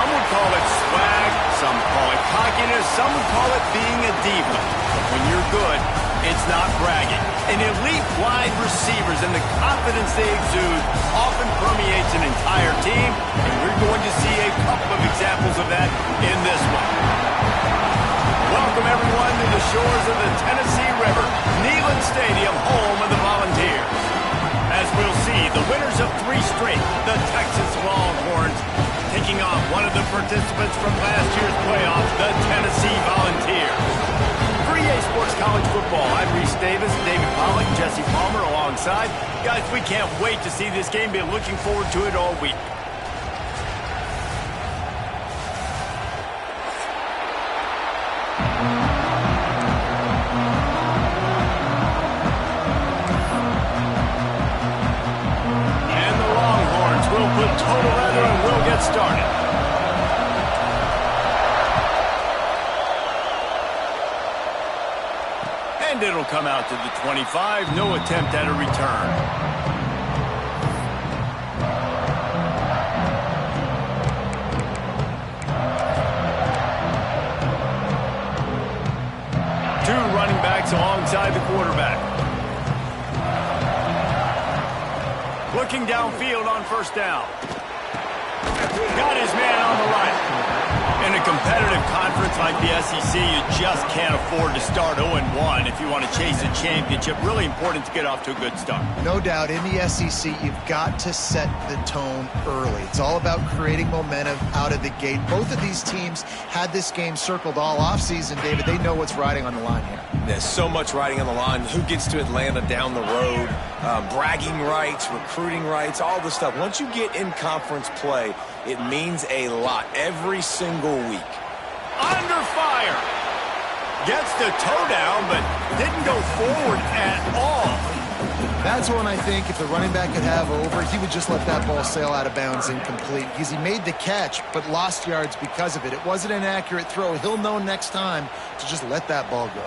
Some would call it swag, some call it cockiness, some would call it being a diva. But when you're good, it's not bragging. An elite wide receivers and the confidence they exude often permeates an entire team, and we're going to see a couple of examples of that in this one. Welcome, everyone, to the shores of the Tennessee River, Neyland Stadium, home of the Volunteers. As we'll see, the winners of 3 straight, the Texas Longhorns, taking on one of the participants from last year's playoffs, the Tennessee Volunteers. For EA Sports College Football, I'm Reese Davis, David Pollack, Jesse Palmer alongside. Guys, we can't wait to see this game. Been looking forward to it all week. Total leather, and we'll get started. And it'll come out to the 25. No attempt at a return. Two running backs alongside the quarterback. Looking downfield on first down. Got his man on the right. In a competitive conference like the SEC, you just can't afford to start 0-1 if you want to chase a championship. Really important to get off to a good start. No doubt, in the SEC, you've got to set the tone early. It's all about creating momentum out of the gate. Both of these teams had this game circled all offseason, David. They know what's riding on the line here. There's so much riding on the line. Who gets to Atlanta down the road? Bragging rights, recruiting rights, all this stuff. Once you get in conference play, it means a lot every single week. Under fire. Gets the toe down, but didn't go forward at all. That's when I think if the running back could have over, he would just let that ball sail out of bounds incomplete, because he made the catch but lost yards because of it. It wasn't an accurate throw. He'll know next time to just let that ball go.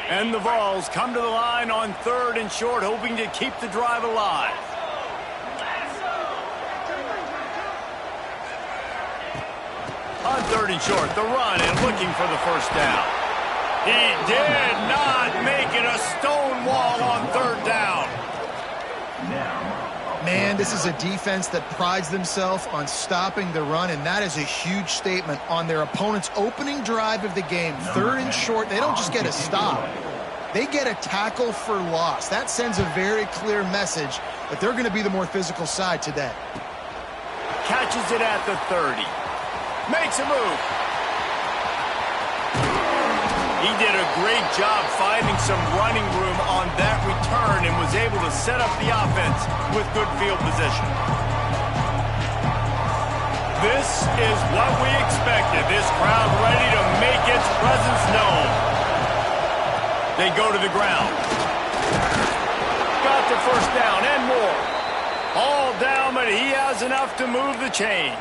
And the Vols come to the line on 3rd and short, hoping to keep the drive alive. On 3rd and short, the run and looking for the first down. He did not make it a stone wall on 3rd down. Man, this is a defense that prides themselves on stopping the run, and that is a huge statement on their opponent's opening drive of the game. 3rd and short, they don't just get a stop. They get a tackle for loss. That sends a very clear message that they're going to be the more physical side today. Catches it at the 30. Makes a move. He did a great job finding some running room on that return and was able to set up the offense with good field position. This is what we expected. This crowd ready to make its presence known. They go to the ground. Got the first down and more. All down, but he has enough to move the chains.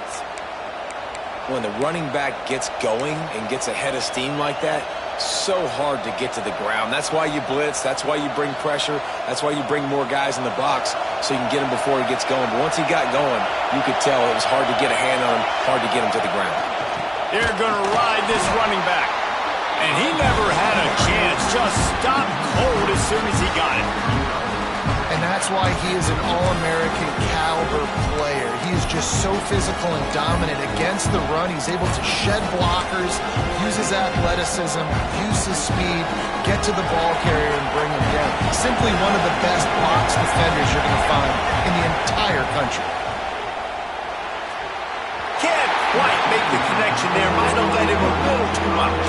When the running back gets going and gets ahead of steam like that, so hard to get to the ground. That's why you blitz. That's why you bring pressure. That's why you bring more guys in the box so you can get him before he gets going. But once he got going, you could tell it was hard to get a hand on him, hard to get him to the ground. They're going to ride this running back. And he never had a chance. Just stopped cold as soon as he got it. And that's why he is an All-American caliber player. He is just so physical and dominant against the run. He's able to shed blockers, use his athleticism, use his speed, get to the ball carrier and bring him down. Simply one of the best box defenders you're going to find in the entire country. Can't quite make the connection there. Might have let him a little too much.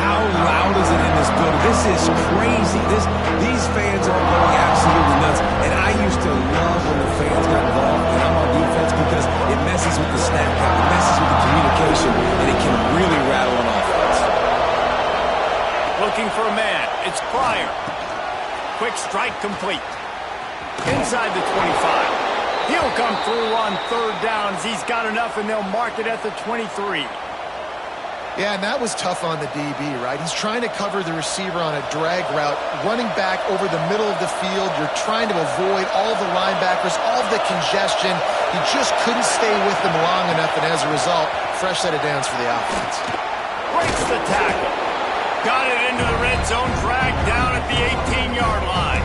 How loud is it in this building? This is crazy. These fans are going absolutely nuts. And I used to love when the fans got involved and I'm on defense because it messes with the snap count, it messes with the communication, and it can really rattle an offense. Looking for a man. It's Pryor. Quick strike complete. Inside the 25. He'll come through on 3rd down as he's got enough, and they'll mark it at the 23. Yeah, and that was tough on the DB, right? He's trying to cover the receiver on a drag route, running back over the middle of the field. You're trying to avoid all the linebackers, all of the congestion. He just couldn't stay with them long enough, and as a result, fresh set of downs for the offense. Breaks the tackle. Got it into the red zone, dragged down at the 18-yard line.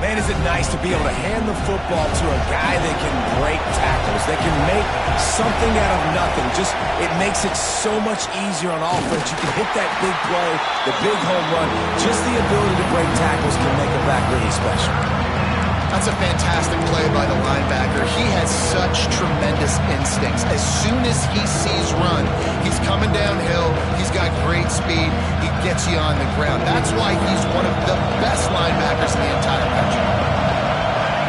Man, is it nice to be able to hand the football to a guy that can break tackles, that can make something out of nothing. Just, it makes it so much easier on offense. You can hit that big play, the big home run. Just the ability to break tackles can make a back really special. That's a fantastic play by the linebacker. He has such tremendous instincts. As soon as he sees run, he's coming downhill. He's got great speed. He gets you on the ground. That's why he's one of the best linebackers in the entire country.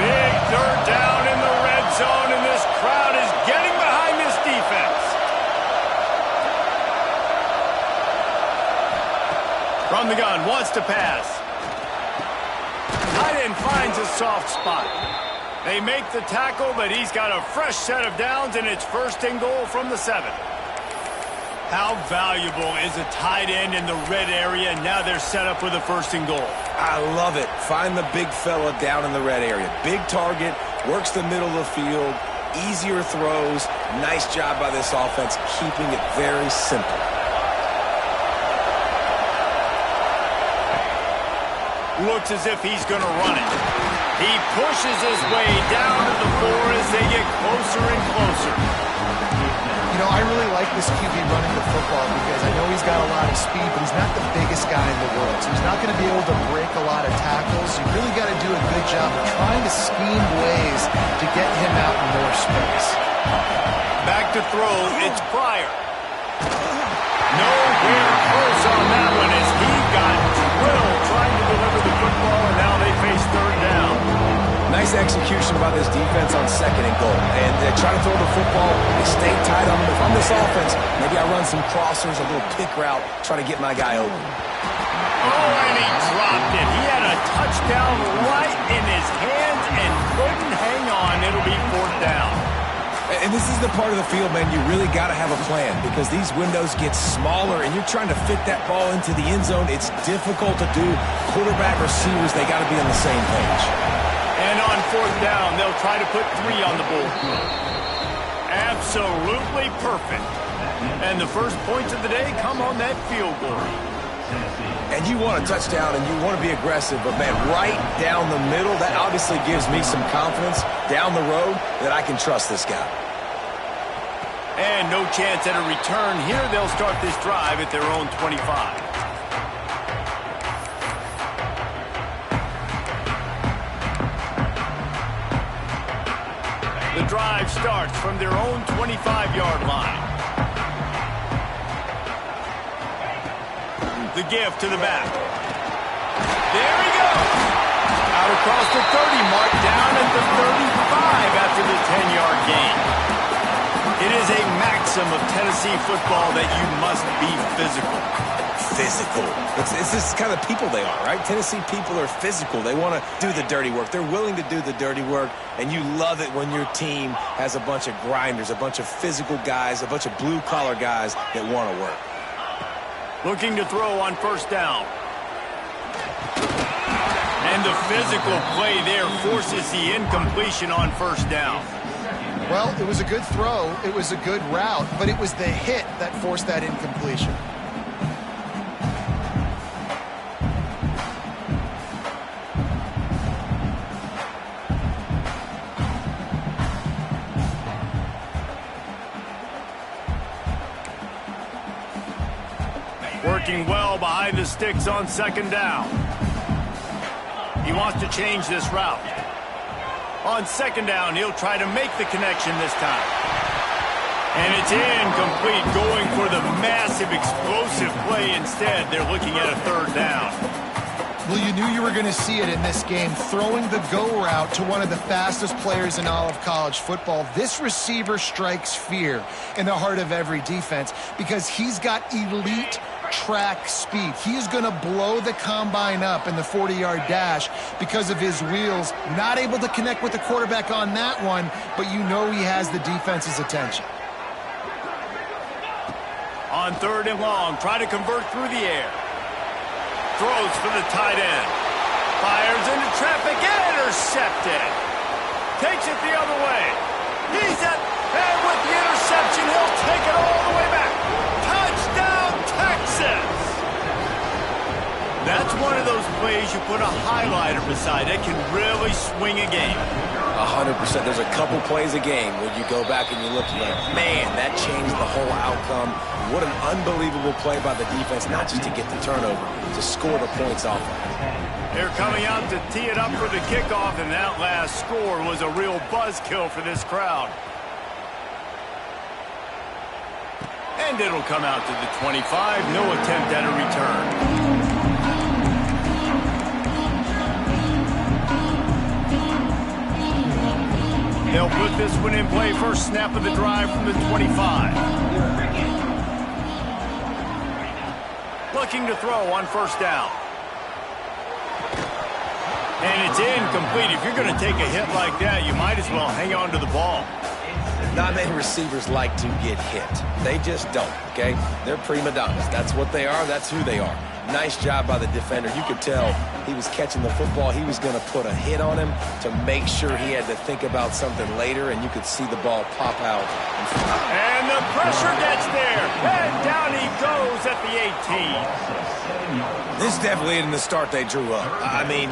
Big third down in the red zone, and this crowd is getting behind this defense. From the gun, wants to pass. Tight end finds a soft spot. They make the tackle, but he's got a fresh set of downs, and it's first and goal from the 7. How valuable is a tight end in the red area? Now they're set up with a first and goal. I love it. Find the big fella down in the red area. Big target, works the middle of the field, easier throws. Nice job by this offense, keeping it very simple. Looks as if he's going to run it. He pushes his way down to the 4 as they get closer and closer. You know, I really like this QB running the football because I know he's got a lot of speed, but he's not the biggest guy in the world. So he's not going to be able to break a lot of tackles. You really got to do a good job of trying to scheme ways to get him out in more space. Back to throw, it's Pryor. Nowhere close on that one as he got drilled trying to deliver the football, and now they face third down. Nice execution by this defense on second and goal. And they try to throw the football. They stay tight on them. If I'm this offense, maybe I run some crossers, a little pick route, try to get my guy open. Oh, and he dropped it. He had a touchdown right in his hands and couldn't hang on. It'll be fourth down. And this is the part of the field, man, you really got to have a plan because these windows get smaller and you're trying to fit that ball into the end zone. It's difficult to do. Quarterback, receivers, they got to be on the same page. And on fourth down, they'll try to put 3 on the board. Absolutely perfect. And the first points of the day come on that field goal. And you want a touchdown and you want to be aggressive, but, man, right down the middle, that obviously gives me some confidence down the road that I can trust this guy. And no chance at a return here. They'll start this drive at their own 25. The drive starts from their own 25-yard line. The give to the back. There he goes. Out across the 30 mark, down at the 35 after the 10-yard gain. It is a maxim of Tennessee football that you must be physical. Physical. It's this kind of people they are, right? Tennessee people are physical. They want to do the dirty work. They're willing to do the dirty work, and you love it when your team has a bunch of grinders, a bunch of physical guys, a bunch of blue-collar guys that want to work. Looking to throw on first down. And the physical play there forces the incompletion on first down. Well, it was a good throw. It was a good route, but it was the hit that forced that incompletion. Working well behind the sticks on second down. He wants to change this route. On second down, he'll try to make the connection this time. And it's incomplete, going for the massive explosive play instead. They're looking at a third down. Well, you knew you were going to see it in this game, throwing the go route to one of the fastest players in all of college football. This receiver strikes fear in the heart of every defense because he's got elite track speed. He's going to blow the combine up in the 40-yard dash because of his wheels. Not able to connect with the quarterback on that one, but you know he has the defense's attention. On on 3rd and long. Try to convert through the air. Throws for the tight end. Fires into traffic. Intercepted. Takes it the other way. He's at, and with the interception, he'll take it all the way back. Touchdown, Texas! That's one of those plays you put a highlighter beside. It can really swing a game. 100%. There's a couple plays a game where you go back and you look and you're like, man, that changed the whole outcome. What an unbelievable play by the defense, not just to get the turnover, to score the points off of it. They're coming out to tee it up for the kickoff, and that last score was a real buzzkill for this crowd. And it'll come out to the 25. No attempt at a return. They'll put this one in play. First snap of the drive from the 25. Looking to throw on 1st down. And it's incomplete. If you're going to take a hit like that, you might as well hang on to the ball. Not many receivers like to get hit. They just don't, okay? They're prima donnas. That's what they are. That's who they are. Nice job by the defender. You could tell he was catching the football. He was going to put a hit on him to make sure he had to think about something later, and you could see the ball pop out. And the pressure gets there. And down he goes at the 18. This definitely isn't the start they drew up. I mean,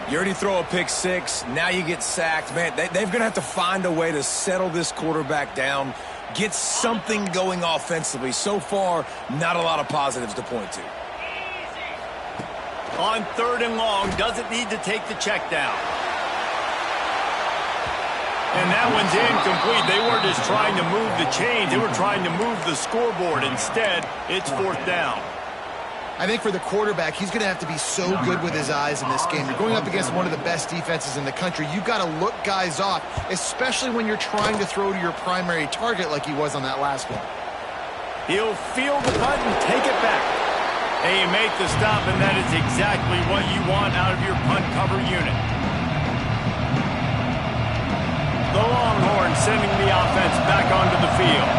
you already throw a pick 6. Now you get sacked. Man, they're going to have to find a way to settle this quarterback down, get something going offensively. So far, not a lot of positives to point to. On 3rd and long, doesn't need to take the check down. And that one's incomplete. They weren't just trying to move the chains. They were trying to move the scoreboard. Instead, it's 4th down. I think for the quarterback, he's going to have to be so good with his eyes in this game. You're going up against one of the best defenses in the country. You've got to look guys off, especially when you're trying to throw to your primary target like he was on that last one. He'll field the punt and take it back. And you make the stop, and that is exactly what you want out of your punt cover unit. The Longhorns sending the offense back onto the field.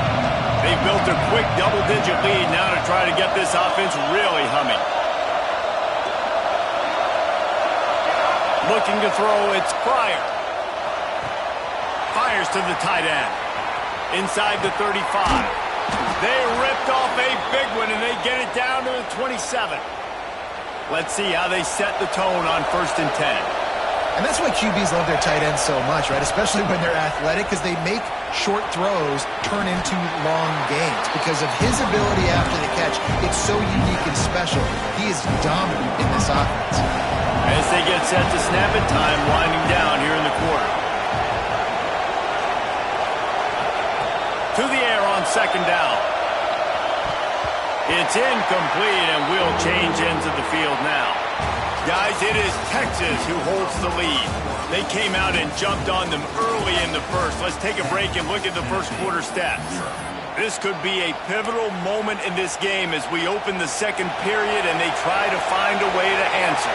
They've built a quick double-digit lead now to try to get this offense really humming. Looking to throw, it's Pryor. Fires to the tight end. Inside the 35. They ripped off a big one, and they get it down to the 27. Let's see how they set the tone on 1st and 10. And that's why QBs love their tight ends so much, right? Especially when they're athletic, because they make short throws turn into long gains. Because of his ability after the catch, it's so unique and special. He is dominant in this offense. As they get set to snap it, time winding down here in the quarter. To the air on 2nd down. It's incomplete, and we'll change ends of the field now. Guys, it is Texas who holds the lead. They came out and jumped on them early in the first. Let's take a break and look at the first quarter stats. This could be a pivotal moment in this game as we open the 2nd period and they try to find a way to answer.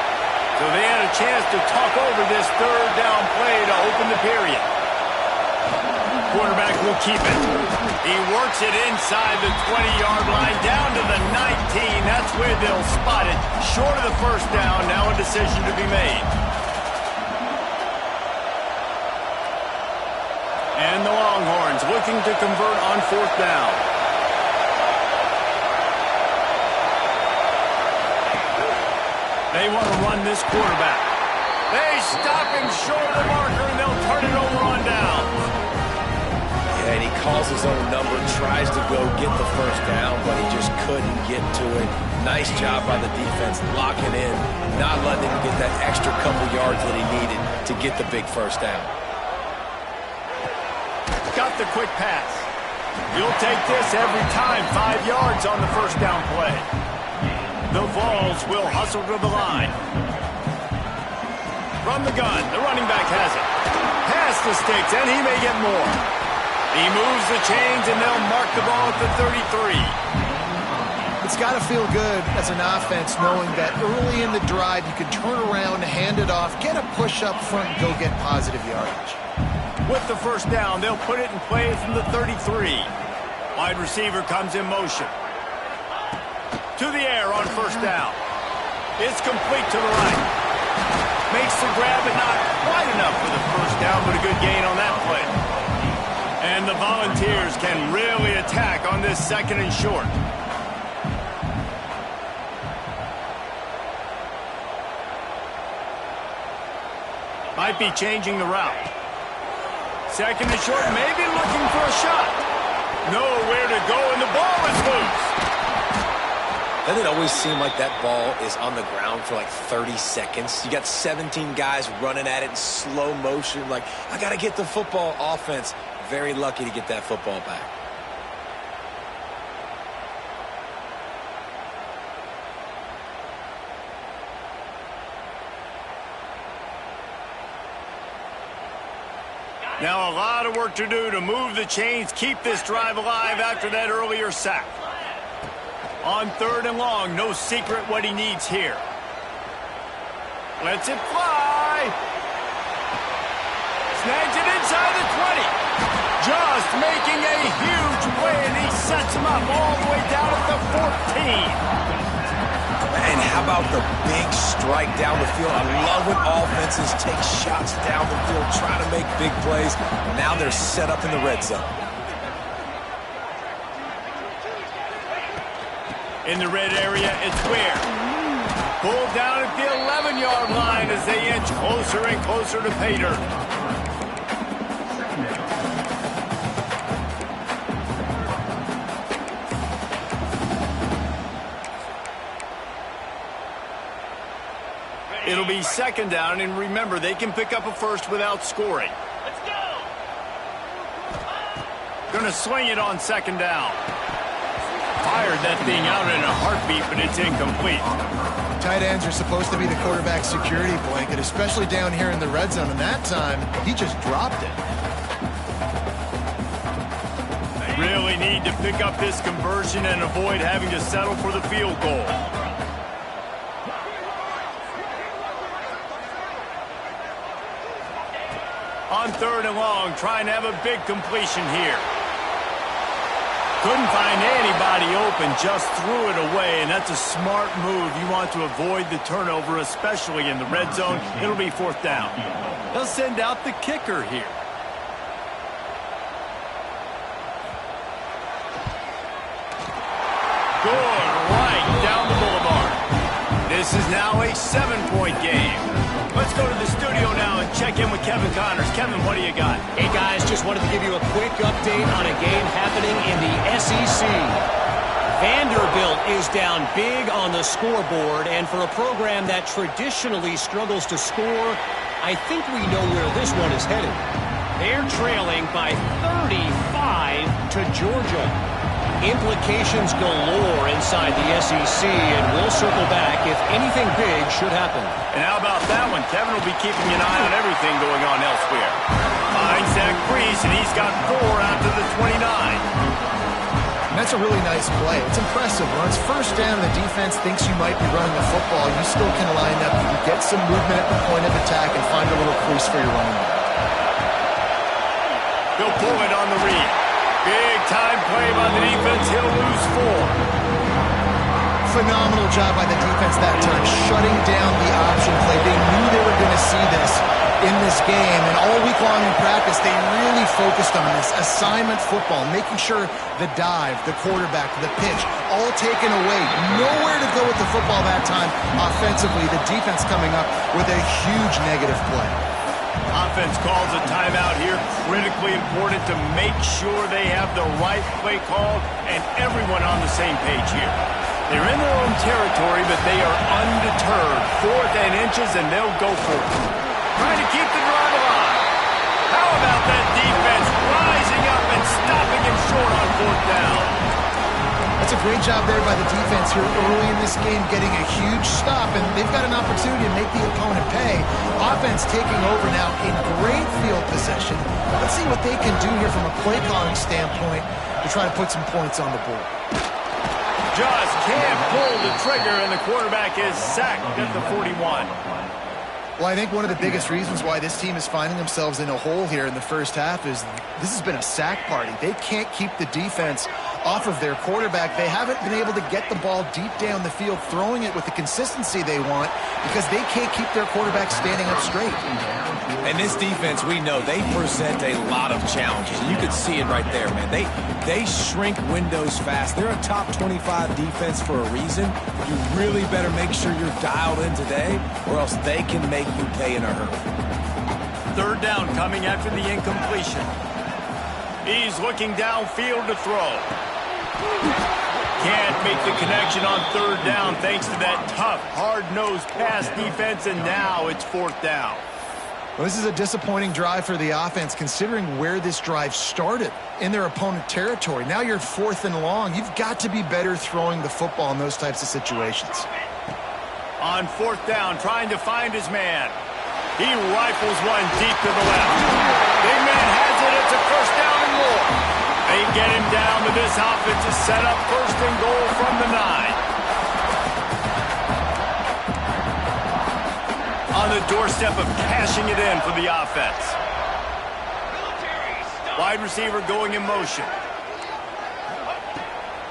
So they had a chance to talk over this 3rd down play to open the period. Quarterback will keep it. He works it inside the 20-yard line down to the 19. That's where they'll spot it. Short of the 1st down, now a decision to be made. And the Longhorns looking to convert on 4th down. They want to run this quarterback. They stop him short of the marker, and they'll turn it over on down. And he calls his own number, tries to go get the 1st down, but he just couldn't get to it. Nice job by the defense locking in, not letting him get that extra couple yards that he needed to get the big 1st down. Got the quick pass. You'll take this every time. 5 yards on the 1st down play. The Vols will hustle to the line. From the gun, the running back has it. Pass the sticks, and he may get more. He moves the chains, and they'll mark the ball at the 33. It's got to feel good as an offense knowing that early in the drive you can turn around, hand it off, get a push up front, and go get positive yardage. With the 1st down, they'll put it in play from the 33. Wide receiver comes in motion. to the air on first down. It's complete to the right. Makes the grab, but not quite enough for the first down, but a good gain on that play. And the Volunteers can really attack on this second and short. Might be changing the route. Second and short, maybe looking for a shot. Nowhere to go, and the ball is loose. Doesn't it always seem like that ball is on the ground for like 30 seconds? You got 17 guys running at it in slow motion. Like, I got to get the football. Offense, very lucky to get that football back. Now a lot of work to do to move the chains, keep this drive alive after that earlier sack. On third and long, no secret what he needs here. Lets it fly. Snags it inside the 20. Just making a huge play, and he sets him up all the way down at the 14. And how about the big strike down the field? I love when offenses take shots down the field, try to make big plays. Now they're set up in the red zone. In the red area, it's Ware. Pulled down at the 11-yard line as they inch closer and closer to pay dirt. It'll be second down, and remember, they can pick up a first without scoring. Let's go! Gonna swing it on second down. Fired that thing out in a heartbeat, but it's incomplete. Tight ends are supposed to be the quarterback's security blanket, especially down here in the red zone, and that time, he just dropped it. They really need to pick up this conversion and avoid having to settle for the field goal. On third and long, trying to have a big completion here. Couldn't find anybody open, just threw it away, and that's a smart move. You want to avoid the turnover, especially in the red zone. It'll be fourth down. They'll send out the kicker here. Good, right down the boulevard. This is now a 7-point game. Let's go to the studio now and check in with Kevin Connors. Kevin, what do you got? Hey, guys, just wanted to give you a quick update on a game happening in the SEC. Vanderbilt is down big on the scoreboard, and for a program that traditionally struggles to score, I think we know where this one is headed. They're trailing by 35 to Georgia. Implications galore inside the SEC, and we'll circle back if anything big should happen. And how about that one? Kevin will be keeping an eye on everything going on elsewhere. Finds Zach Breeze, and he's got 4 out to the 29. And that's a really nice play. It's impressive. When it's first down, the defense thinks you might be running the football. You still can line up. You can get some movement at the point of attack and find a little crease for your running back. He'll pull it on the read. Big time play by the defense. He'll lose 4. Phenomenal job by the defense that time, shutting down the option play. They knew they were going to see this in this game, and all week long in practice, they really focused on this assignment football, making sure the dive, the quarterback, the pitch, all taken away. Nowhere to go with the football that time offensively. The defense coming up with a huge negative play. Offense calls a timeout here. Critically important to make sure they have the right play call and everyone on the same page here. They're in their own territory, but they are undeterred. 4th and inches, and they'll go for it. Trying to keep the drive alive. How about that defense rising up and stopping him short on 4th down? That's a great job there by the defense here early in this game, getting a huge stop, and they've got an opportunity to make the opponent pay. Offense taking over now in great field possession. Let's see what they can do here from a play calling standpoint to try to put some points on the board. Just can't pull the trigger, and the quarterback is sacked at the 41. Well, I think one of the biggest reasons why this team is finding themselves in a hole here in the first half is this has been a sack party. They can't keep the defense off of their quarterback. They haven't been able to get the ball deep down the field, throwing it with the consistency they want because they can't keep their quarterback standing up straight. And this defense, we know, they present a lot of challenges. And you can see it right there, man. They shrink windows fast. They're a top 25 defense for a reason. You really better make sure you're dialed in today, or else they can make you pay in a hurry. Third down coming after the incompletion. He's looking downfield to throw. Can't make the connection on third down thanks to that tough, hard-nosed pass defense, and now it's fourth down. Well, this is a disappointing drive for the offense considering where this drive started in their opponent territory. Now you're 4th and long. You've got to be better throwing the football in those types of situations. On fourth down, trying to find his man. He rifles one deep to the left. Big man has it. It's a first down and more. They get him down to this offense to set up first and goal from the 9. On the doorstep of cashing it in for the offense. Wide receiver going in motion.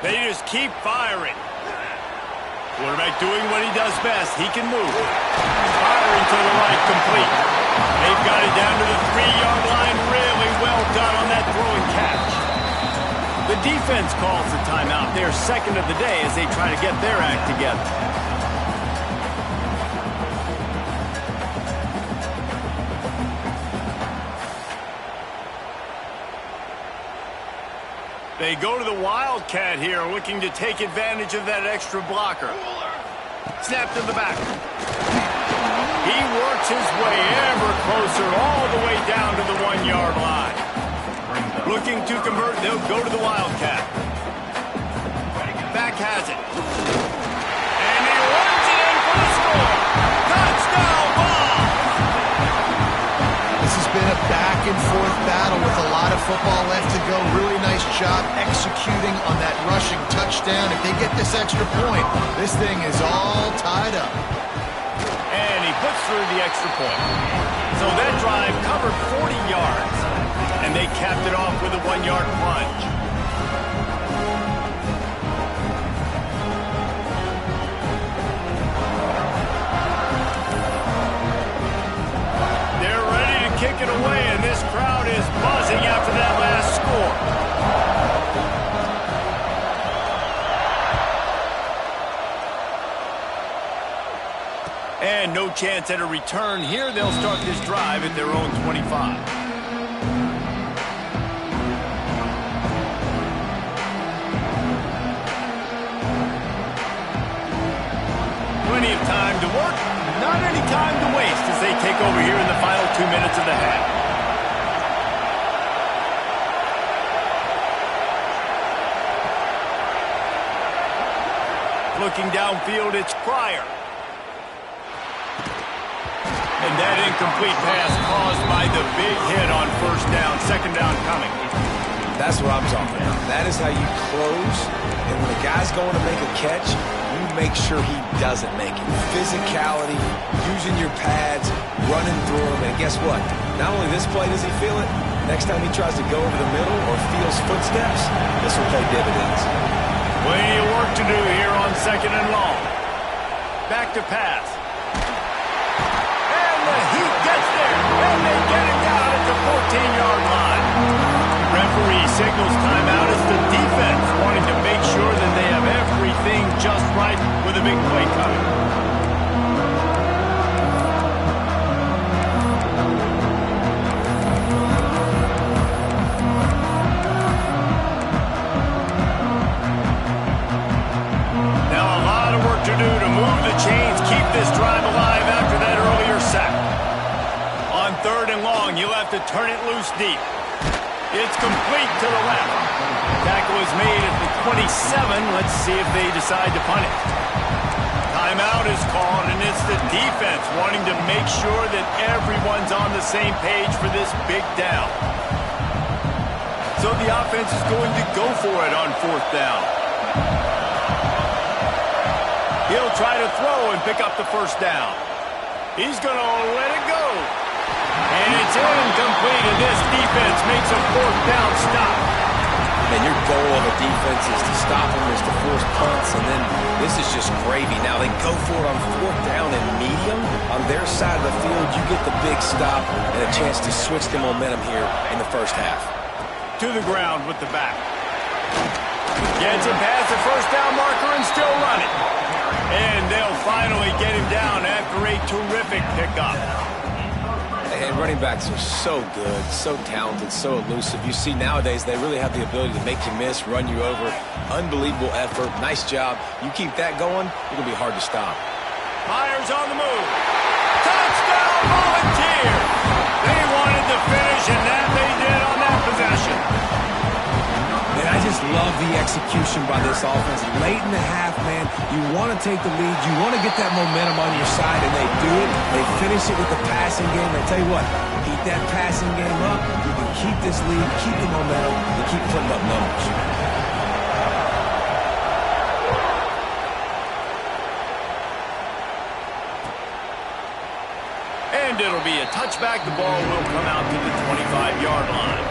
They just keep firing. Quarterback doing what he does best. He can move. Firing to the right, complete. They've got it down to the 3-yard line. Really well done on that throw and catch. The defense calls the timeout. Their second of the day as they try to get their act together. They go to the Wildcat here, looking to take advantage of that extra blocker. Snap to the back. He works his way ever closer, all the way down to the 1-yard line. Looking to convert, they'll go to the Wildcat. Back has it. And he runs it in for the score. Touchdown ball! This has been a back-and-forth battle with a lot of football left to go. Really nice job executing on that rushing touchdown. If they get this extra point, this thing is all tied up. And he puts through the extra point. So that drive covered 40 yards. And they capped it off with a 1-yard plunge. They're ready to kick it away, and this crowd is buzzing after that last score. And no chance at a return here. They'll start this drive at their own 25. Plenty of time to work, not any time to waste as they take over here in the final 2 minutes of the half. Looking downfield, it's Pryor. And that incomplete pass caused by the big hit on first down. Second down coming. That's what I'm talking about. That is how you close. And when a guy's going to make a catch, you make sure he doesn't make it. Physicality, using your pads, running through them. And guess what? Not only this play does he feel it, next time he tries to go over the middle or feels footsteps, this will pay dividends. Plenty of work to do here on second and long. Back to pass. And the heat gets there. And they get it down at the 14-yard line. Referee signals timeout as the defense wanting to make sure that they have everything just right with a big play coming. Now a lot of work to do to move the chains, keep this drive alive after that earlier sack. On third and long, you'll have to turn it loose deep. It's complete to the left. Tackle is made at the 27. Let's see if they decide to punt it. Timeout is called, and it's the defense wanting to make sure that everyone's on the same page for this big down. So the offense is going to go for it on fourth down. He'll try to throw and pick up the first down. He's going to let it go. And it's incomplete, and this defense makes a fourth down stop. And your goal of a defense is to stop them, is to force punts, and then this is just gravy. Now they go for it on 4th down and medium. On their side of the field, you get the big stop and a chance to switch the momentum here in the first half. To the ground with the back. Gets it past the first down marker and still running. And they'll finally get him down after a terrific pickup. And running backs are so good, so talented, so elusive. You see nowadays they really have the ability to make you miss, run you over. Unbelievable effort. Nice job. You keep that going, it'll be hard to stop. Myers on the move. Touchdown, Volunteer! They wanted to finish, and that they did on that possession. And I just love the execution by this offense. Late in the half, man, you want to take the lead. You want to get that momentum on your side, and they do it. They finish it with the passing game. I tell you what, keep that passing game up. You can keep this lead, keep the momentum, and keep putting up numbers. And it'll be a touchback. The ball will come out to the 25-yard line.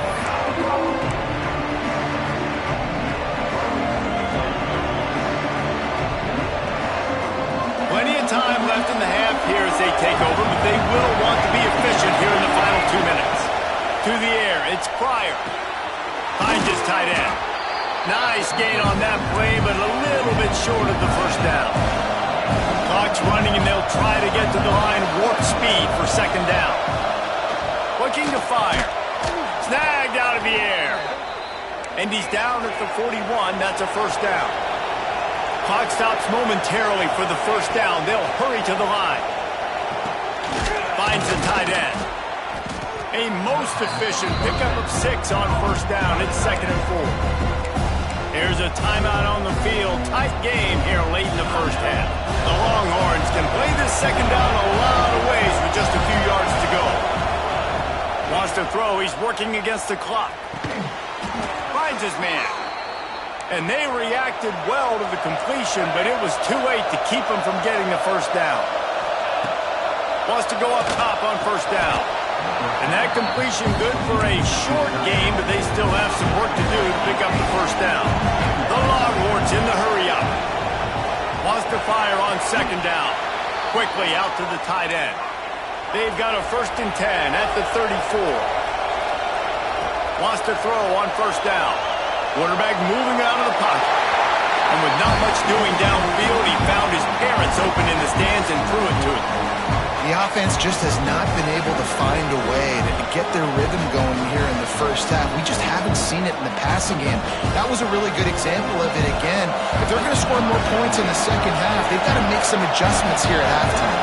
Plenty of time left in the half here as they take over, but they will want to be efficient here in the final 2 minutes. To the air, it's Pryor. Finds his tight end. Nice gain on that play, but a little bit short of the first down. Clock's running, and they'll try to get to the line warp speed for 2nd down. Looking to fire. Snagged out of the air. And he's down at the 41. That's a 1st down. Clock stops momentarily for the 1st down. They'll hurry to the line. Finds the tight end. A most efficient pickup of 6 on 1st down. It's 2nd and 4. Here's a timeout on the field. Tight game here late in the 1st half. The Longhorns can play this 2nd down a lot of ways with just a few yards to go. Wants to throw. He's working against the clock. Finds his man. And they reacted well to the completion, but it was too late to keep them from getting the 1st down. Wants to go up top on 1st down. And that completion good for a short game, but they still have some work to do to pick up the 1st down. The Longhorns in the hurry-up. Wants to fire on 2nd down. Quickly out to the tight end. They've got a 1st and 10 at the 34. Wants to throw on 1st down. Quarterback moving out of the pocket. And with not much doing downfield, he found his parents open in the stands and threw it to him. The offense just has not been able to find a way to get their rhythm going here in the 1st half. We just haven't seen it in the passing game. That was a really good example of it again. If they're going to score more points in the 2nd half, they've got to make some adjustments here at halftime.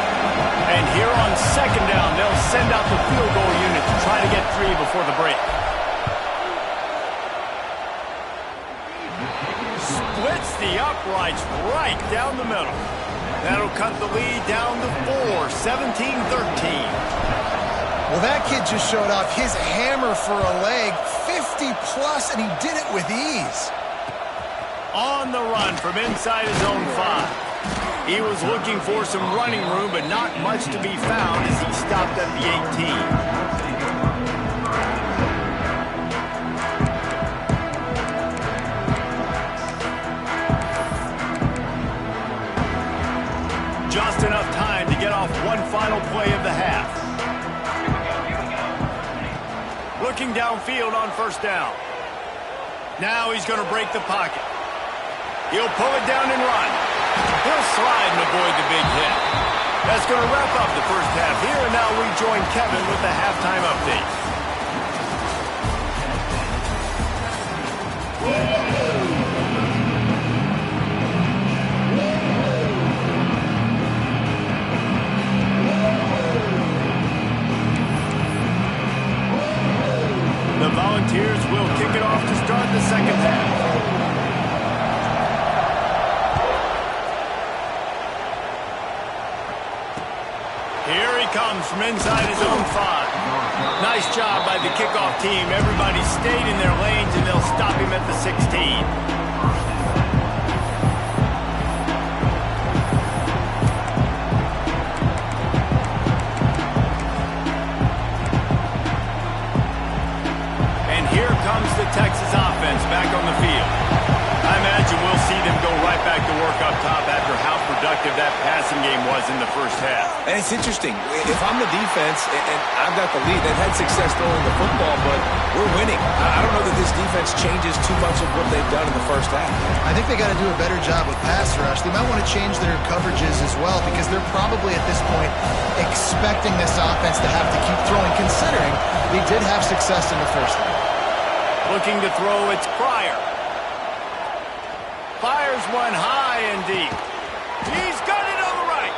And here on 2nd down, they'll send out the field goal unit to try to get 3 before the break. Splits the uprights right down the middle. That'll cut the lead down to 4, 17-13. Well, that kid just showed off his hammer for a leg, 50-plus, and he did it with ease. On the run from inside his own 5. He was looking for some running room, but not much to be found as he stopped at the 18. Just enough time to get off one final play of the half. Looking downfield on 1st down. Now he's going to break the pocket. He'll pull it down and run. He'll slide and avoid the big hit. That's going to wrap up the 1st half here, and now we join Kevin with the halftime update. The Volunteers will kick it off to start the 2nd half. Here he comes from inside his own 5. Nice job by the kickoff team. Everybody stayed in their lanes, and they'll stop him at the 16. Texas offense back on the effective that passing game was in the first half. And it's interesting. If I'm the defense and I've got the lead, they've had success throwing the football, but we're winning. I don't know that this defense changes too much of what they've done in the first half. I think they got to do a better job with pass rush. They might want to change their coverages as well because they're probably at this point expecting this offense to have to keep throwing, considering they did have success in the first half. Looking to throw, it's Pryor. Fires one high and deep. He's got it on the right.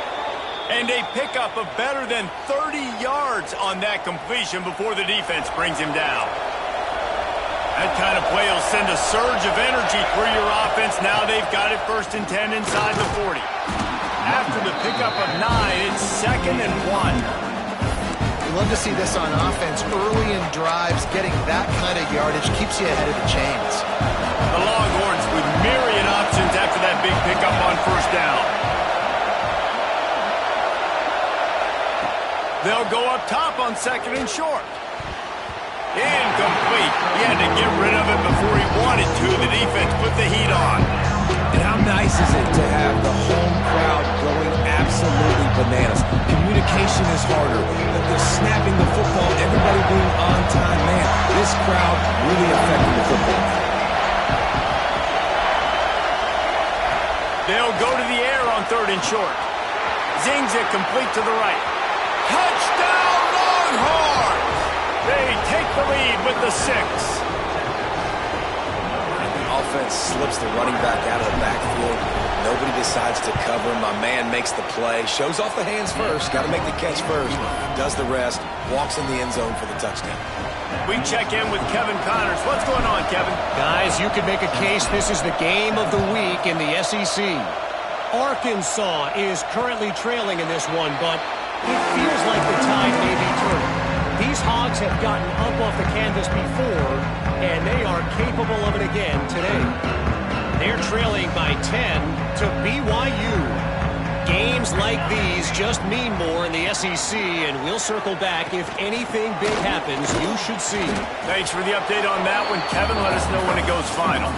And a pickup of better than 30 yards on that completion before the defense brings him down. That kind of play will send a surge of energy through your offense. Now they've got it 1st and 10 inside the 40. After the pickup of 9, it's 2nd and 1. We love to see this on offense. Early in drives, getting that kind of yardage keeps you ahead of the chains. The Longhorns with myriad options after that big pickup on 1st down. They'll go up top on 2nd and short. Incomplete. He had to get rid of it before he wanted to. The defense put the heat on. And how nice is it to have the home crowd going absolutely bananas? Communication is harder. They're snapping the football, everybody being on time. Man, this crowd really affecting the football. They'll go to the air on 3rd and short. Zings it complete to the right. Touchdown, Longhorns! They take the lead with the 6. Offense slips the running back out of the backfield. Nobody decides to cover him. My man makes the play. Shows off the hands first. Got to make the catch first. Does the rest. Walks in the end zone for the touchdown. We check in with Kevin Connors. What's going on, Kevin? Guys, you could make a case this is the game of the week in the SEC. Arkansas is currently trailing in this one, but it feels like the tide may be turning. These Hogs have gotten up off the canvas before, and they are capable of it again today. They're trailing by 10 to BYU. Games like these just mean more in the SEC, and we'll circle back. If anything big happens, you should see. Thanks for the update on that one, Kevin. Let us know when it goes final.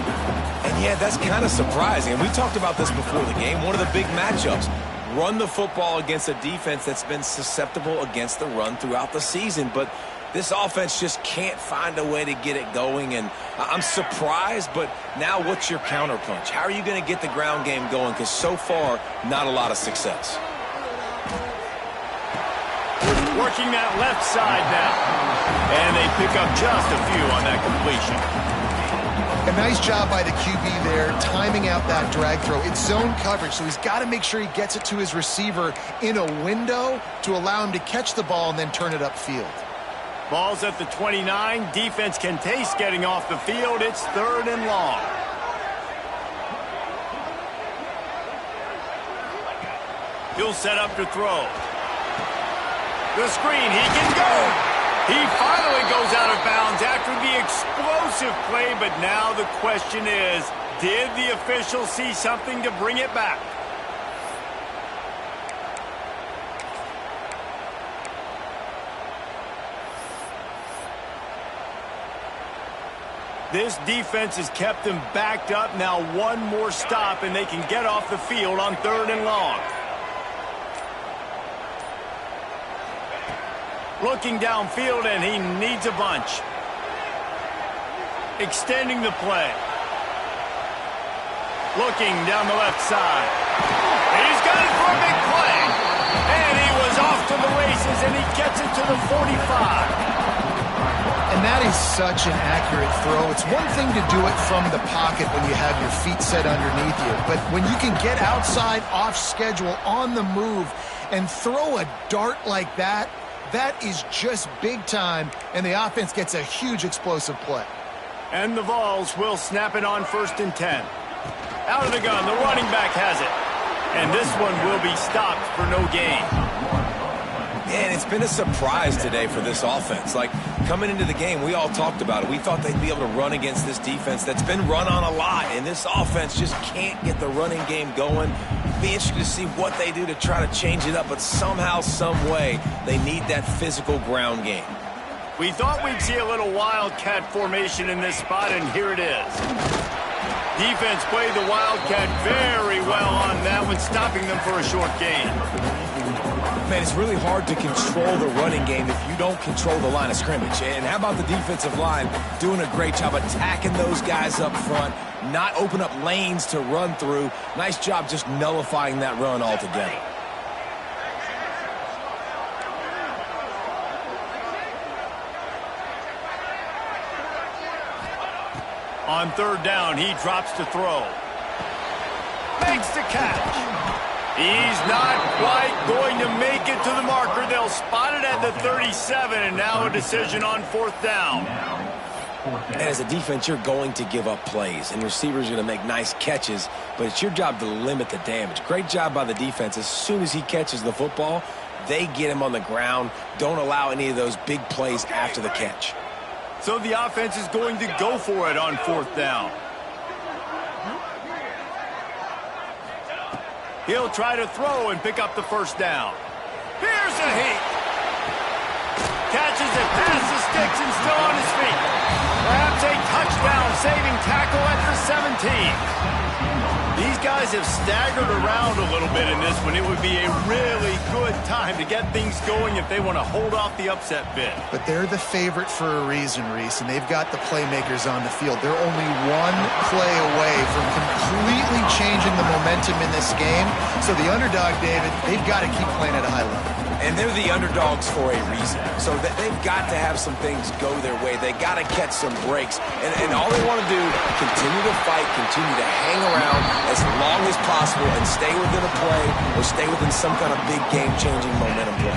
And yeah, that's kind of surprising. And we talked about this before the game. One of the big matchups. Run the football against a defense that's been susceptible against the run throughout the season. But this offense just can't find a way to get it going. And I'm surprised, but now what's your counterpunch? How are you going to get the ground game going? Because so far, not a lot of success. Working that left side now. And they pick up just a few on that completion. A nice job by the QB there, timing out that drag throw. It's zone coverage, so he's got to make sure he gets it to his receiver in a window to allow him to catch the ball and then turn it upfield. Ball's at the 29. Defense can taste getting off the field. It's 3rd and long. He'll set up to throw. The screen, he can go. He finally goes out of bounds after the explosive play, but now the question is, did the official see something to bring it back? This defense has kept them backed up. Now one more stop, and they can get off the field on 3rd and long. Looking downfield, and he needs a bunch. Extending the play. Looking down the left side. He's got it for a big play. And he was off to the races, and he gets it to the 45. And that is such an accurate throw. It's one thing to do it from the pocket when you have your feet set underneath you. But when you can get outside, off schedule, on the move, and throw a dart like that, that is just big time, and the offense gets a huge explosive play. And the Vols will snap it on 1st and 10. Out of the gun, the running back has it. And this one will be stopped for no gain. And it's been a surprise today for this offense. Like, coming into the game, we all talked about it. We thought they'd be able to run against this defense that's been run on a lot, and this offense just can't get the running game going. Be interested to see what they do to try to change it up, but somehow, some way, they need that physical ground game. We thought we'd see a little wildcat formation in this spot, and here it is. Defense played the Wildcat very well on that one, stopping them for a short gain. Man, it's really hard to control the running game if you don't control the line of scrimmage. And how about the defensive line doing a great job attacking those guys up front, not open up lanes to run through. Nice job just nullifying that run altogether. On third down, he drops to throw. Makes the catch. He's not quite going to make it to the marker. They'll spot it at the 37, and now a decision on fourth down. And as a defense, you're going to give up plays, and receivers are going to make nice catches, but it's your job to limit the damage. Great job by the defense. As soon as he catches the football, they get him on the ground. Don't allow any of those big plays after the catch. So the offense is going to go for it on fourth down. He'll try to throw and pick up the first down. Here's a heat. Catches it past the sticks and still on his feet. Perhaps a touchdown, saving tackle at the 17. These guys have staggered around a little bit in this one. It would be a really good time to get things going if they want to hold off the upset bid. But they're the favorite for a reason, Reese, and they've got the playmakers on the field. They're only one play away from completely changing the momentum in this game. So the underdog, David, they've got to keep playing at a high level. And they're the underdogs for a reason. So that they've got to have some things go their way. They got to catch some breaks. And all they want to do, continue to fight, continue to hang around as long as possible and stay within a play or stay within some kind of big game-changing momentum play.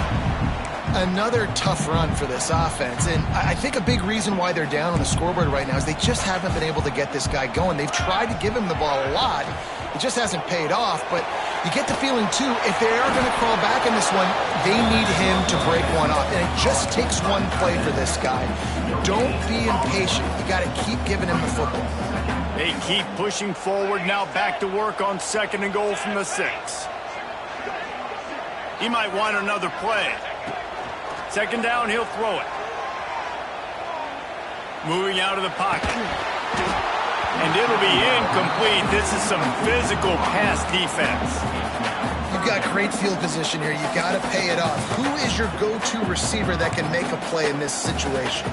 Another tough run for this offense, and I think a big reason why they're down on the scoreboard right now is they just haven't been able to get this guy going. They've tried to give him the ball a lot. It just hasn't paid off, but you get the feeling, too, if they are going to crawl back in this one, they need him to break one off, and it just takes one play for this guy. Don't be impatient. You got to keep giving him the football. They keep pushing forward, now back to work on second and goal from the 6. He might want another play. Second down, he'll throw it. Moving out of the pocket. And it'll be incomplete. This is some physical pass defense. You've got great field position here. You've got to pay it off. Who is your go-to receiver that can make a play in this situation?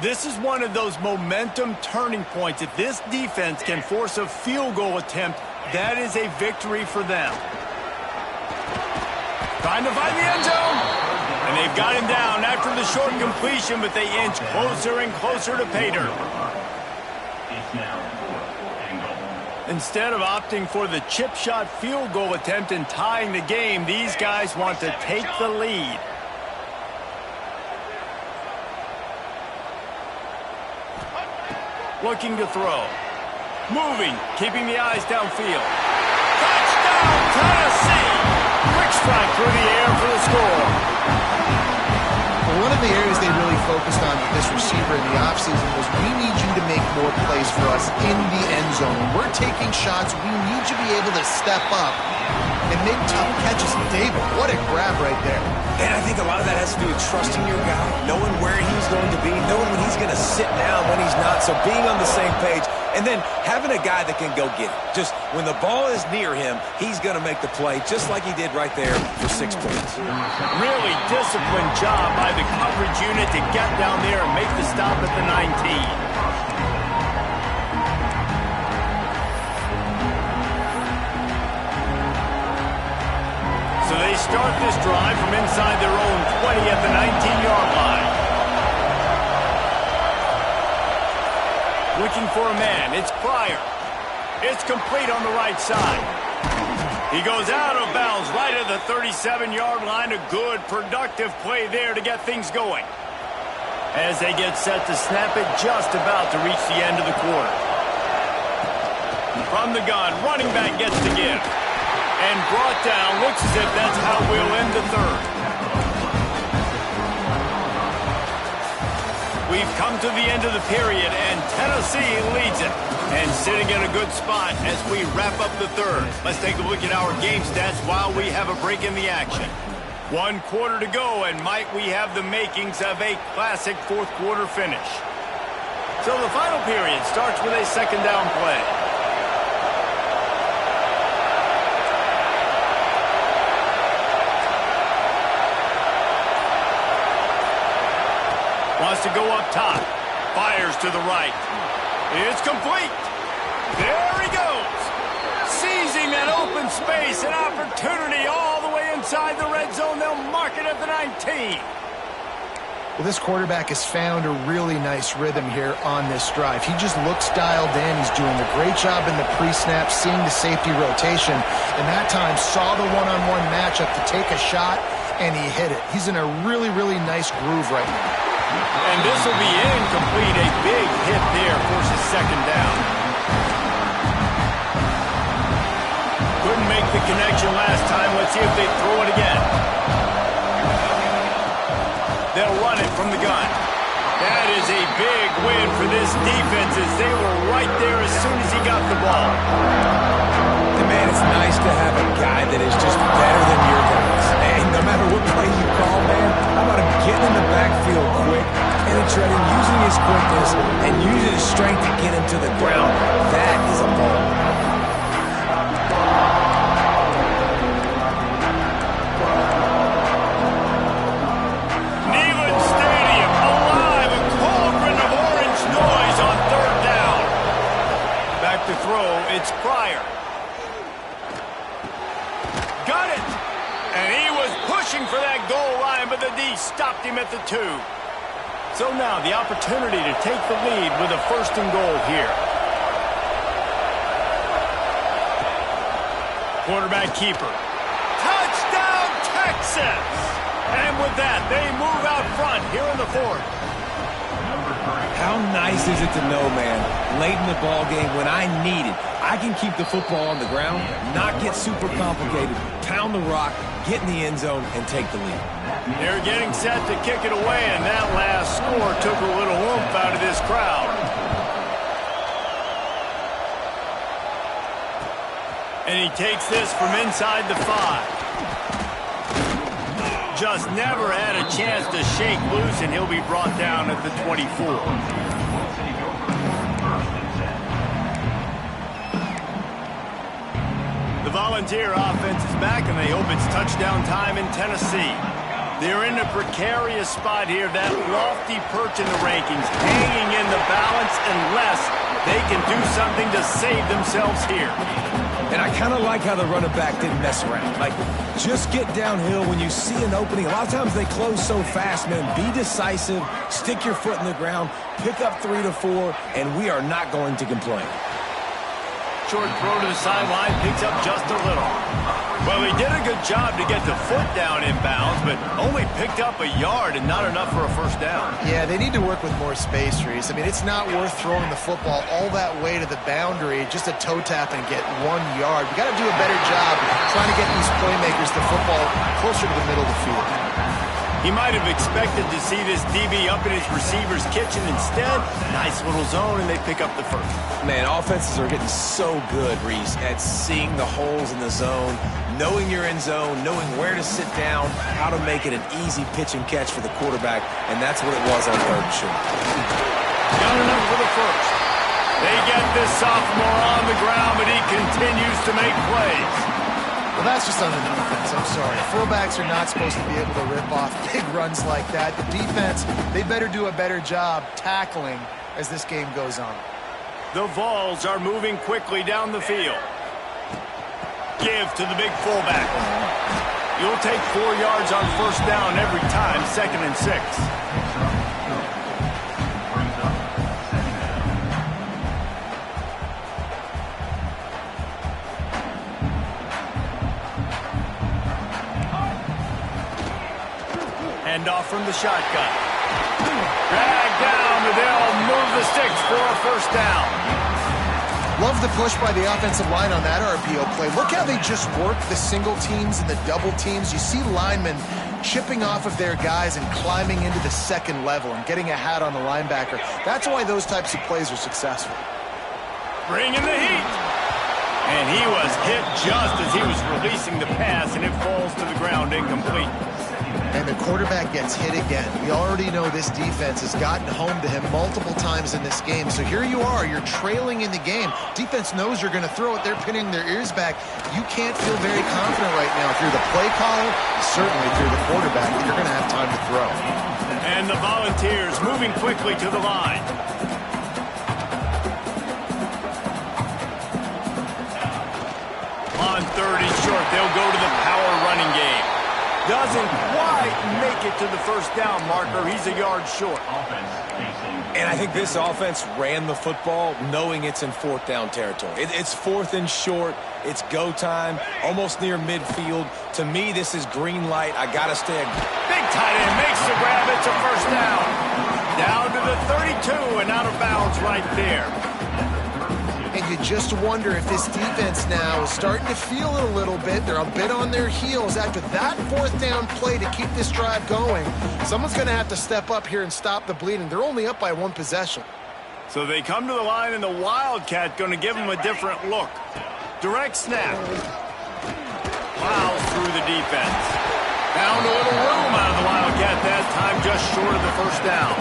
This is one of those momentum turning points. If this defense can force a field goal attempt, that is a victory for them. Trying to find the end zone. And they've got him down after the short completion, but they inch closer and closer to pay dirt. Instead of opting for the chip shot field goal attempt and tying the game, these guys want to take the lead. Looking to throw. Moving, keeping the eyes downfield. Touchdown, Tennessee! Quick strike through the air for the score. Well, one of the areas they really focused on with this receiver in the offseason was, we need you to make more plays for us in the end zone. When we're taking shots, we need you to be able to step up and make tough catches. David, what a grab right there. And I think a lot of that has to do with trusting your guy, knowing where he's going to be, knowing when he's going to sit down, when he's not. So being on the same page, and then having a guy that can go get it. Just when the ball is near him, he's going to make the play, just like he did right there for 6 points. Really disciplined job by the coverage unit to get down there and make the stop at the 19. So they start this drive from inside their own 20 at the 19-yard line. Looking for a man. It's Pryor. It's complete on the right side. He goes out of bounds right at the 37-yard line. A good, productive play there to get things going. As they get set to snap it, just about to reach the end of the quarter. From the gun, running back gets the give. And brought down, looks as if that's how we'll end the third. We've come to the end of the period, and Tennessee leads it. And sitting in a good spot as we wrap up the third. Let's take a look at our game stats while we have a break in the action. 1 quarter to go, and might we have the makings of a classic fourth quarter finish. So the final period starts with a second down play. Wants to go up top. Fires to the right. It's complete. There he goes. Seizing that open space, an opportunity all the way inside the red zone. They'll mark it at the 19. Well, this quarterback has found a really nice rhythm here on this drive. He just looks dialed in. He's doing a great job in the pre-snap, seeing the safety rotation, and that time saw the one-on-one matchup to take a shot, and he hit it. He's in a really, really nice groove right now. And this will be incomplete. A big hit there forces second down. Couldn't make the connection last time. Let's see if they throw it again. They'll run it from the gun. That is a big win for this defense as they were right there as soon as he got the ball. And man, it's nice to have a guy that is just better than your guys. And no matter what play you call, man, how about him getting in the backfield quick, penetrating, using his quickness, and using his strength to get him to the ground. That is a ball. To throw, it's Pryor. Got it! And he was pushing for that goal line, but the D stopped him at the 2. So now the opportunity to take the lead with a first and goal here. Quarterback keeper. Touchdown, Texas! And with that, they move out front here in the fourth. How nice is it to know, man, late in the ball game when I need it, I can keep the football on the ground, not get super complicated, pound the rock, get in the end zone, and take the lead. They're getting set to kick it away, and that last score took a little oomph out of this crowd. And he takes this from inside the 5. Just never had a chance to shake loose, and he'll be brought down at the 24. The Volunteer offense is back, and they hope it's touchdown time in Tennessee. They're in a precarious spot here, that lofty perch in the rankings, hanging in the balance unless they can do something to save themselves here. And I kind of like how the running back didn't mess around. Like, just get downhill when you see an opening. A lot of times they close so fast, man. Be decisive, stick your foot in the ground, pick up 3 to 4, and we are not going to complain. Short throw to the sideline, picks up just a little. Well, he did a good job to get the foot down in bounds, but only picked up a yard and not enough for a first down. Yeah, they need to work with more space, Reese. I mean, it's not worth throwing the football all that way to the boundary, just a toe tap and get 1 yard. You got to do a better job trying to get these playmakers the football closer to the middle of the field. He might have expected to see this DB up in his receiver's kitchen. Instead, nice little zone, and they pick up the first. Man, offenses are getting so good, Reese, at seeing the holes in the zone, knowing your end zone, knowing where to sit down, how to make it an easy pitch and catch for the quarterback, and that's what it was on 3rd and short. Got enough for the first. They get this sophomore on the ground, but he continues to make plays. Well, that's just on the defense. I'm sorry. Fullbacks are not supposed to be able to rip off big runs like that. The defense, they better do a better job tackling as this game goes on. The Vols are moving quickly down the field. Give to the big fullback. You'll take 4 yards on first down every time, 2nd and 6. Off from the shotgun. Drag down, but they'll move the sticks for a first down. Love the push by the offensive line on that RPO play. Look how they just work the single teams and the double teams. You see linemen chipping off of their guys and climbing into the 2nd level and getting a hat on the linebacker. That's why those types of plays are successful. Bring in the heat. And he was hit just as he was releasing the pass, and it falls to the ground incomplete. And the quarterback gets hit again. We already know this defense has gotten home to him multiple times in this game. So here you are, you're trailing in the game. Defense knows you're going to throw it. They're pinning their ears back. You can't feel very confident right now if you're the play caller, certainly if you're the quarterback, that you're going to have time to throw. And the Volunteers moving quickly to the line. On 30 short, they'll go to the power running game. Doesn't quite make it to the first down marker. He's a yard short. And I think this offense ran the football knowing it's in fourth down territory. It's fourth and short. It's go time, almost near midfield. To me, this is green light. I got to stay. Big tight end makes the grab. It's a first down. Down to the 32 and out of bounds right there. And you just wonder if this defense now is starting to feel it a little bit. They're a bit on their heels after that fourth down play to keep this drive going. Someone's going to have to step up here and stop the bleeding. They're only up by one possession. So they come to the line, and the Wildcat going to give them a different look. Direct snap. Plows through the defense. Found a little room out of the Wildcat that time, just short of the first down.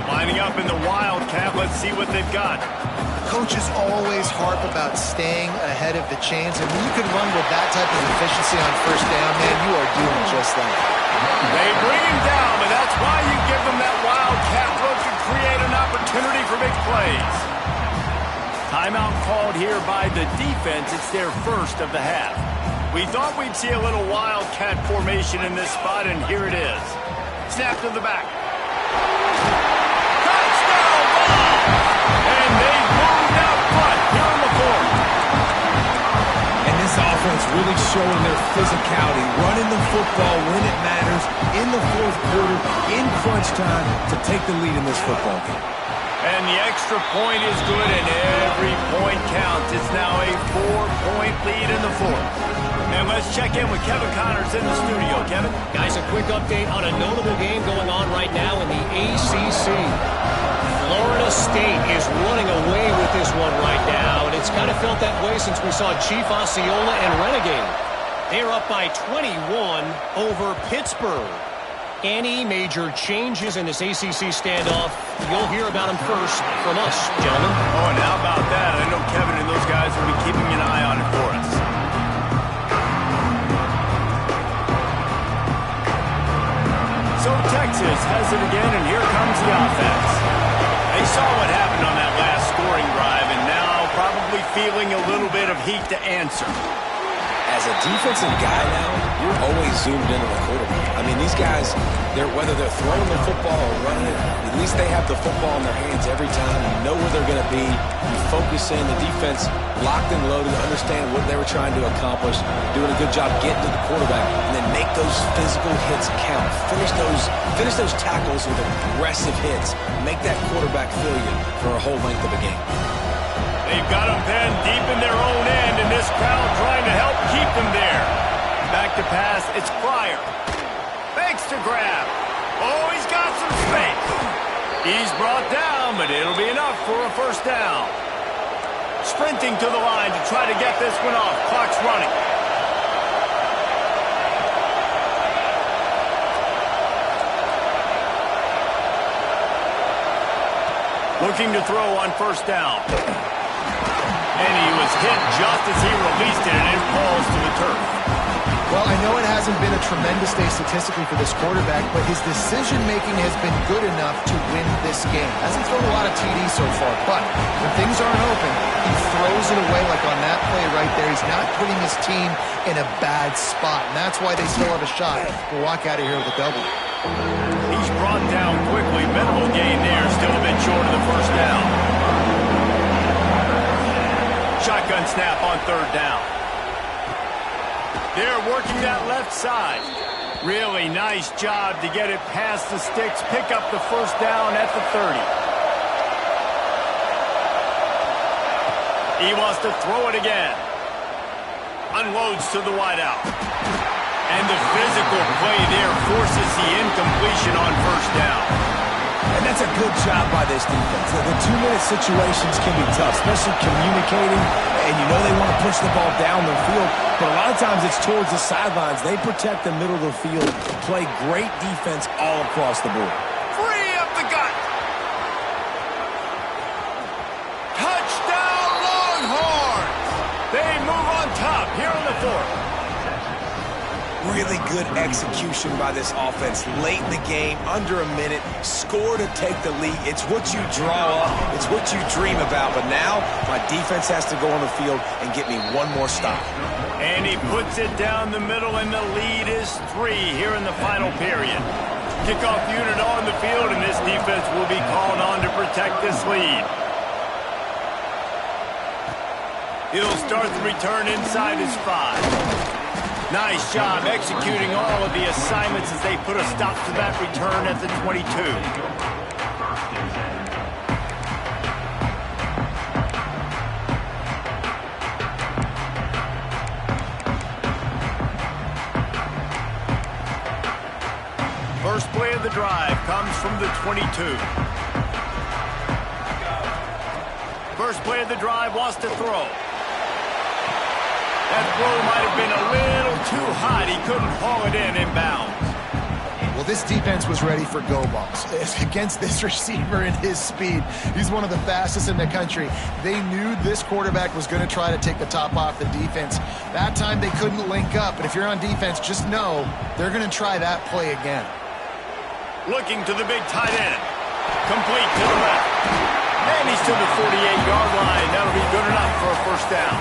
Lining up in the Wildcat, let's see what they've got. Coaches always harp about staying ahead of the chains, and when you can run with that type of efficiency on first down, man, you are doing just that. They bring him down, and that's why you give them that Wildcat look to create an opportunity for big plays. Timeout called here by the defense. It's their first of the half. We thought we'd see a little Wildcat formation in this spot, and here it is. Snap to the back. Touchdown ball! And they moved out front here in the fourth. And this offense really showing their physicality, running the football when it matters, in the fourth quarter, in crunch time, to take the lead in this football game. And the extra point is good, and every point counts. It's now a 4-point lead in the fourth. And let's check in with Kevin Connors in the studio. Kevin? Guys, a quick update on a notable game going on right now in the ACC. Florida State is running away with this one right now, and it's kind of felt that way since we saw Chief Osceola and Renegade. They're up by 21 over Pittsburgh. Any major changes in this ACC standoff, you'll hear about them first from us, gentlemen. Oh, and how about that? I know Kevin and those guys will be keeping an eye on it for us. So Texas has it again, and here comes the offense. They saw what happened on that last scoring drive, and now probably feeling a little bit of heat to answer. As a defensive guy now, you're always zoomed into the quarterback. I mean, these guys, whether they're throwing the football or running it, at least they have the football in their hands every time. You know where they're going to be. You focus in. The defense locked and loaded, understand what they were trying to accomplish, doing a good job getting to the quarterback, and then make those physical hits count. Finish those tackles with aggressive hits. Make that quarterback feel you for a whole length of a game. They've got them pinned deep in their own end, and this crowd trying to help keep them there. Back to pass, it's Pryor. Fakes to grab. Oh, he's got some space. He's brought down, but it'll be enough for a first down. Sprinting to the line to try to get this one off. Clock's running. Looking to throw on first down. And he was hit just as he released it, and it falls to the turf. Well, I know it hasn't been a tremendous day statistically for this quarterback, but his decision-making has been good enough to win this game. Hasn't thrown a lot of TDs so far, but when things aren't open, he throws it away like on that play right there. He's not putting his team in a bad spot, and that's why they still have a shot to walk out of here with a double. He's brought down quickly. Minimal gain there, still a bit short of the first down. Shotgun snap on third down. They're working that left side. Really nice job to get it past the sticks, pick up the first down at the 30. He wants to throw it again. Unloads to the wideout. And the physical play there forces the incompletion on first down. And That's a good job by this defense. The 2-minute situations can be tough, especially communicating, and you know they want to push the ball down the field, but a lot of times it's towards the sidelines. They protect the middle of the field, play great defense all across the board. Free up the gut. Touchdown, Longhorns! They move on top here in the fourth. Really good execution by this offense late in the game, under a minute, score to take the lead. It's what you draw up, it's what you dream about, but now my defense has to go on the field and get me one more stop. And he puts it down the middle, and the lead is 3 here in the final period. Kickoff unit on the field, and this defense will be called on to protect this lead. He'll start the return inside his 5. Nice job executing all of the assignments as they put a stop to that return at the 22. First play of the drive comes from the 22. First play of the drive wants to throw. That throw might have been a little too hot. He couldn't haul it in bounds. Well, this defense was ready for go balls. Against this receiver and his speed, he's one of the fastest in the country. They knew this quarterback was going to try to take the top off the defense. That time they couldn't link up, but if you're on defense, just know they're going to try that play again. Looking to the big tight end. Complete to the left. And he's to the 48-yard line. That'll be good enough for a first down.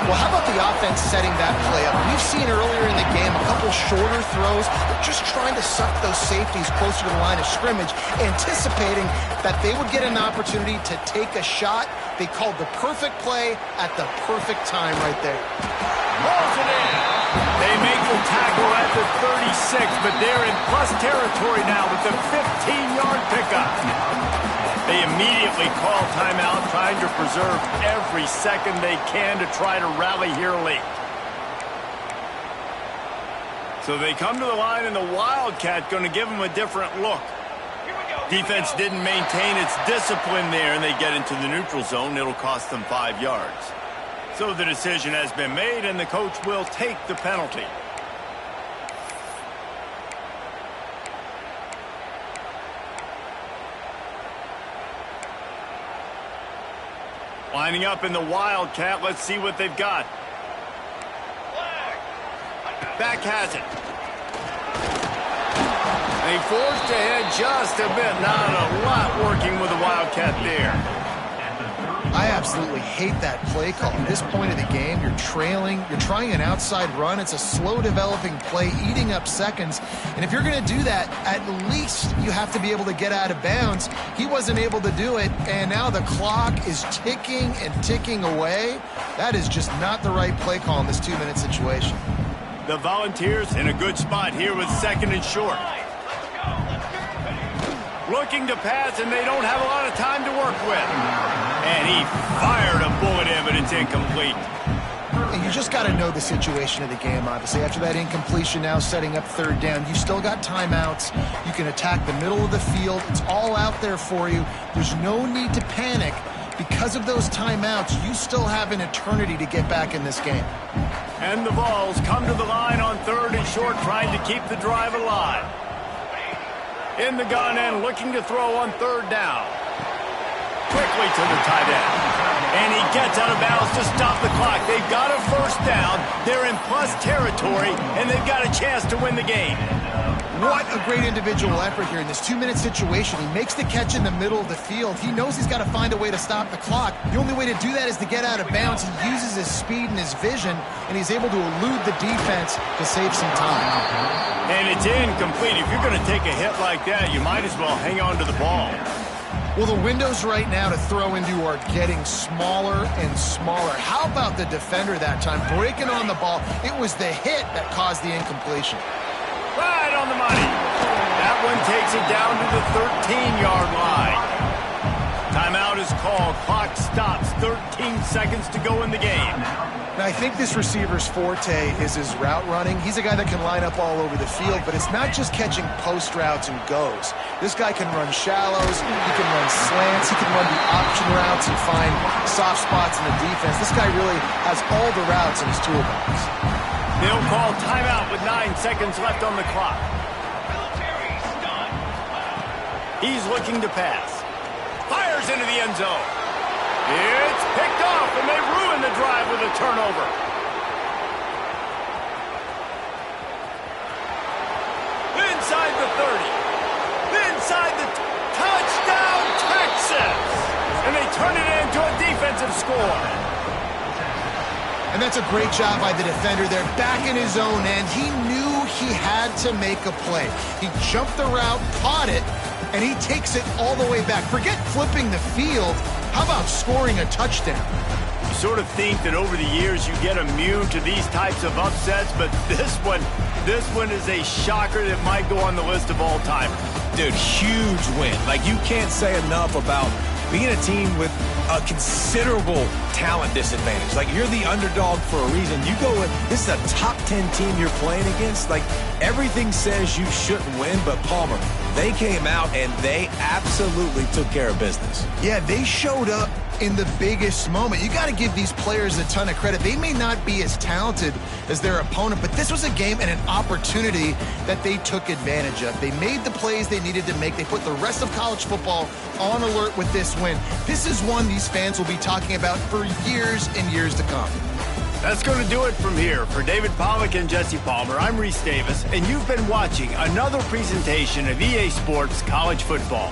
Well, how about the offense setting that play up? We've seen earlier in the game a couple shorter throws. They're just trying to suck those safeties closer to the line of scrimmage, anticipating that they would get an opportunity to take a shot. They called the perfect play at the perfect time right there. Rolls it in. They make the tackle at the 36, but they're in plus territory now with the 15-yard pickup. They immediately call timeout, trying to preserve every second they can to try to rally here late. So they come to the line, and the Wildcat going to give them a different look. Defense didn't maintain its discipline there, and they get into the neutral zone. It'll cost them 5 yards. So the decision has been made, and the coach will take the penalty. Lining up in the Wildcat. Let's see what they've got. Back has it. They forced ahead just a bit. Not a lot working with the Wildcat there. I absolutely hate that play call. At this point of the game, you're trailing, you're trying an outside run. It's a slow developing play, eating up seconds. And if you're going to do that, at least you have to be able to get out of bounds. He wasn't able to do it, and now the clock is ticking and ticking away. That is just not the right play call in this 2-minute situation. The Volunteers in a good spot here with 2nd and short. Looking to pass, and they don't have a lot of time to work with. And he fired a bullet in, but it's incomplete. And you just got to know the situation of the game, obviously. After that incompletion, now setting up 3rd down, you still got timeouts. You can attack the middle of the field. It's all out there for you. There's no need to panic. Because of those timeouts, you still have an eternity to get back in this game. And the Vols come to the line on 3rd and short, trying to keep the drive alive. In the gun and looking to throw on 3rd down. Quickly to the tight end. And he gets out of bounds to stop the clock. They've got a first down. They're in plus territory, and they've got a chance to win the game. What a great individual effort here in this 2-minute situation. He makes the catch in the middle of the field. He knows he's got to find a way to stop the clock. The only way to do that is to get out of bounds. He uses his speed and his vision, and he's able to elude the defense to save some time. And it's incomplete. If you're going to take a hit like that, you might as well hang on to the ball. Well, the windows right now to throw into are getting smaller and smaller. How about the defender that time breaking on the ball? It was the hit that caused the incompletion. Right on the money. That one takes it down to the 13-yard line. Timeout is called. Clock stops. 13 seconds to go in the game. Now, I think this receiver's forte is his route running. He's a guy that can line up all over the field, but it's not just catching post routes and goes. This guy can run shallows, he can run slants, he can run the option routes and find soft spots in the defense. This guy really has all the routes in his toolbox. They'll call timeout with 9 seconds left on the clock. He's looking to pass. Fires into the end zone. It's picked off, and they ruin the drive with a turnover. Inside the 30. Inside the touchdown, Texas! And they turn it into a defensive score. And that's a great job by the defender there, back in his own end. He knew he had to make a play. He jumped the route, caught it, and he takes it all the way back. Forget flipping the field. How about scoring a touchdown? You sort of think that over the years you get immune to these types of upsets, but this one is a shocker that might go on the list of all time. Dude, huge win. Like, you can't say enough about being a team with a considerable talent disadvantage. Like, you're the underdog for a reason. You go with, this is a top 10 team you're playing against. Like, everything says you shouldn't win, but Palmer, they came out and they absolutely took care of business. Yeah, they showed up in the biggest moment. You got to give these players a ton of credit. They may not be as talented as their opponent, but this was a game and an opportunity that they took advantage of. They made the plays they needed to make. They put the rest of college football on alert with this win. This is one these fans will be talking about for years and years to come. That's going to do it from here. For David Pollack and Jesse Palmer, I'm Reese Davis, and you've been watching another presentation of EA Sports College Football.